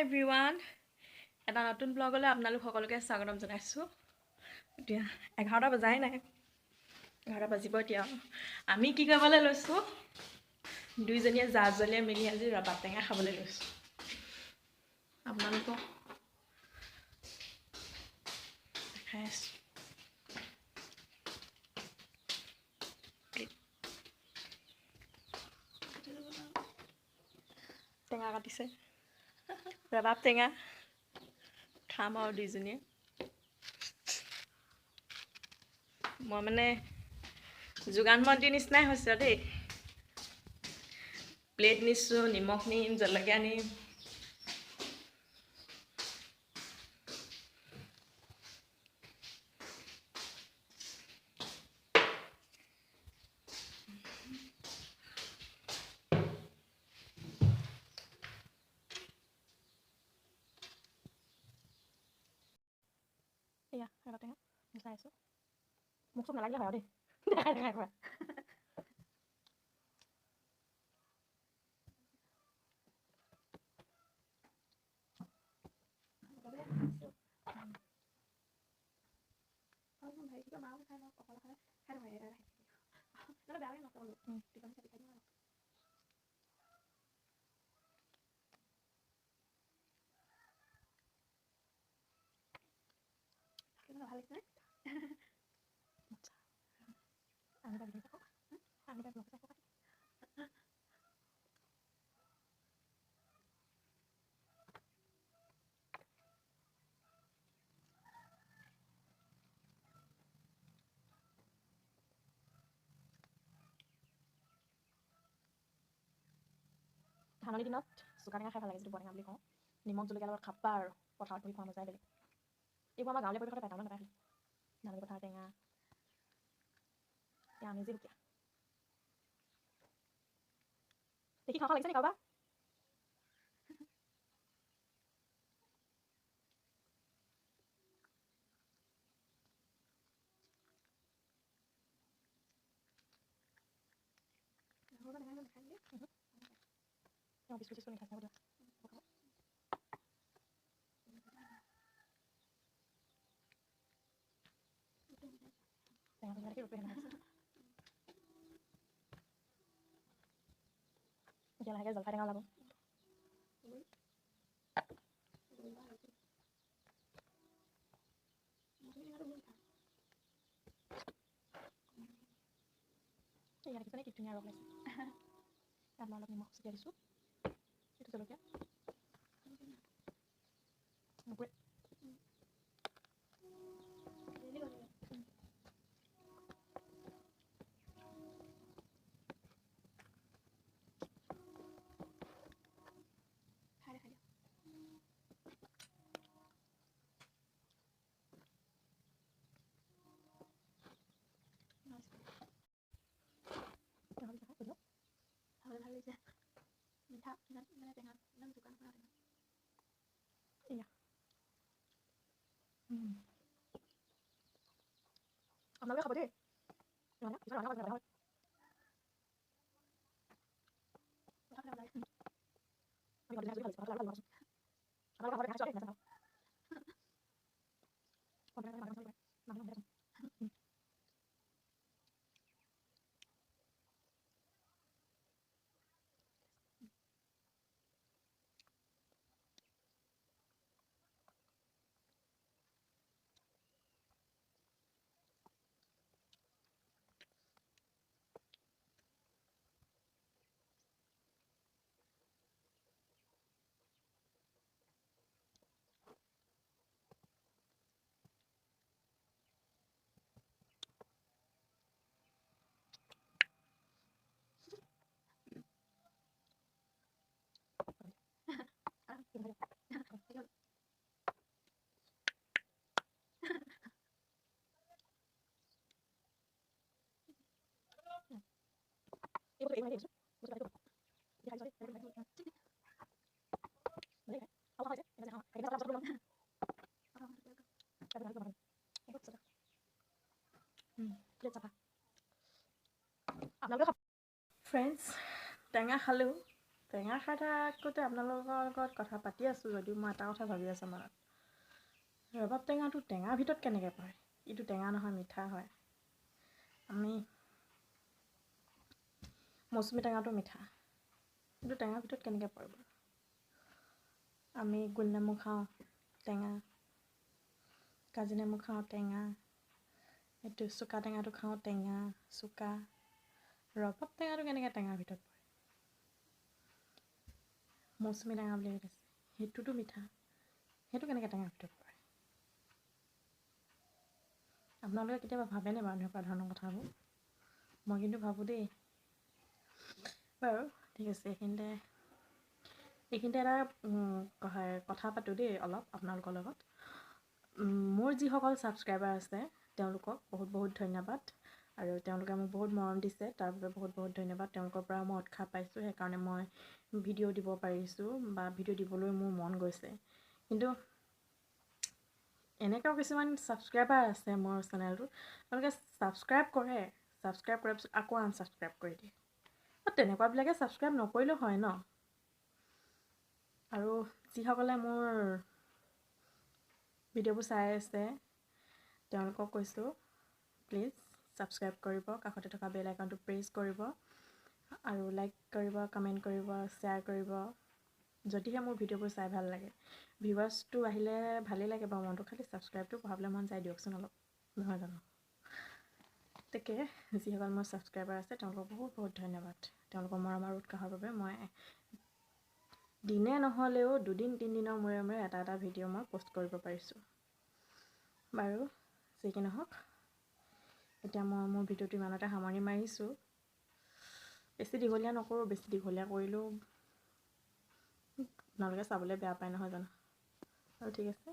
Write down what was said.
everyone. এটা নতুন ব্লগলৈ আপোনালোক সকলোকে স্বাগতম জনাইছোঁ। এতিয়া 11টা বজাই নাই। 11টা বাজিব এতিয়া। আমি কি কৰিবলৈ লৈছোঁ? দুইজনীয়ে জাজলীয়ে মিলি আজি ৰবাব টেঙা খাবলৈ লৈছোঁ। আপোনালোকক দেখাই আছোঁ। টেঙা কাটিছে। ৰবাব টেঙা খাম আৰু দুইজনীয়ে। মই মানে যোগান মন্ত্ৰী নিচিনাই হৈছে দেই। প্লেট নিছোঁ, নিমখ নিম, জলকীয়া নিম। এয়া ৰবাব টেঙা মিলাই আছোঁ। মোক চব নালাগিলে হয় দেই। দেখাই কৰা। ধাননি দিনত চুকা টেঙা খাই ভাল লাগে, যিটো বটেঙা বুলি কওঁ। নিমখ জলকীয়া লগত খাবা আৰু পথাৰত বহি খোৱা মজাই বেলেগ। এইবোৰ আমাৰ গাঁৱলীয়া পৰিৱেশতে পায়, টাউনত নাপায়। ধাননি পথাৰ টেঙা আমেজি সুকীয়া। দেখি খাওঁ লাগিছে নি কাৰোবাৰ? বিস্কুট চিস্কুট মিঠাই চিঠাই দিয়া। টেঙা দেখি ৰূপে এতিয়া লাহেকৈ জলফাই টেঙা ওলাব। এয়া দেখিছেনে কি ধুনীয়া ৰস ওলাইছে। তাত মই অলপ নিমখ ছটিয়াই দিছোঁ। এইটো জলকীয়া আপোনালোকে খাব দেই। Friends, টেঙা খালোঁ, টেঙা খাই থাকোঁতে আপোনালোকৰ লগত কথা পাতি আছোঁ যদিও মই এটা কথা ভাবি আছোঁ মনত। ৰবাব টেঙাটো টেঙাৰ ভিতৰত কেনেকৈ পৰে? এইটো টেঙা নহয়, মিঠা হয়। আমি মৌচুমী টেঙাটো মিঠা, কিন্তু টেঙাৰ ভিতৰত কেনেকৈ পৰে বাৰু? আমি গোল নেমু খাওঁ টেঙা, কাজি নেমু খাওঁ টেঙা, এইটো চোকা টেঙাটো খাওঁ টেঙা চোকা। ৰবাব টেঙাটো কেনেকৈ টেঙাৰ ভিতৰত পৰে? মৌচুমী টেঙা বুলি কৈছে, সেইটোতো মিঠা, সেইটো কেনেকৈ টেঙাৰ ভিতৰত পৰে? আপোনালোকে কেতিয়াবা ভাবেনে বাৰু এনেকুৱা ধৰণৰ কথাবোৰ? মই কিন্তু ভাবোঁ দেই। বাৰু ঠিক আছে, এইখিনিতে এটা কথা পাতোঁ দেই অলপ আপোনালোকৰ লগত। মোৰ যিসকল ছাবস্ক্ৰাইবাৰ আছে তেওঁলোকক বহুত বহুত ধন্যবাদ, আৰু তেওঁলোকে মোক বহুত মৰম দিছে, তাৰ বাবে বহুত বহুত ধন্যবাদ। তেওঁলোকৰ পৰা মই উৎসাহ পাইছোঁ, সেইকাৰণে মই ভিডিঅ' দিব পাৰিছোঁ বা ভিডিঅ' দিবলৈ মোৰ মন গৈছে। কিন্তু এনেকুৱাও কিছুমান ছাবস্ক্ৰাইবাৰ আছে মোৰ চেনেলটোত, তেওঁলোকে ছাবস্ক্ৰাইব কৰে, ছাবস্ক্ৰাইব কৰাৰ পিছত আকৌ আনছাবস্ক্ৰাইব কৰি দিয়ে। তেনেকুৱাবিলাকে ছাবস্ক্ৰাইব নকৰিলেও হয় ন। আৰু যিসকলে মোৰ ভিডিঅ'বোৰ চাই আছে তেওঁলোকক কৈছোঁ, প্লিজ ছাবস্ক্ৰাইব কৰিব, কাষতে থকা বেল আইকনটো প্ৰেছ কৰিব, আৰু লাইক কৰিব, কমেণ্ট কৰিব, শ্বেয়াৰ কৰিব, যদিহে মোৰ ভিডিঅ'বোৰ চাই ভাল লাগে। ভিউৱাৰ্ছটো আহিলে ভালেই লাগে বাৰু মনটো, খালি ছাবস্ক্ৰাইবটো বঢ়াবলৈ মন যায় দিয়কচোন অলপ, নহয় জানো? তাকে যিসকল মোৰ ছাবস্ক্ৰাইবাৰ আছে তেওঁলোকক বহুত বহুত ধন্যবাদ। তেওঁলোকৰ মৰম আৰু উৎসাহৰ বাবে মই দিনে নহ'লেও 2-3 দিনৰ মূৰে মূৰে এটা ভিডিঅ' মই পষ্ট কৰিব পাৰিছোঁ। বাৰু যি কি নহওক, এতিয়া মই মোৰ ভিডিঅ'টো ইমানতে সামৰণি মাৰিছোঁ। বেছি দীঘলীয়া নকৰোঁ, বেছি দীঘলীয়া কৰিলেও আপোনালোকে চাবলৈ বেয়া পায় নহয় জানো? আৰু ঠিক আছে।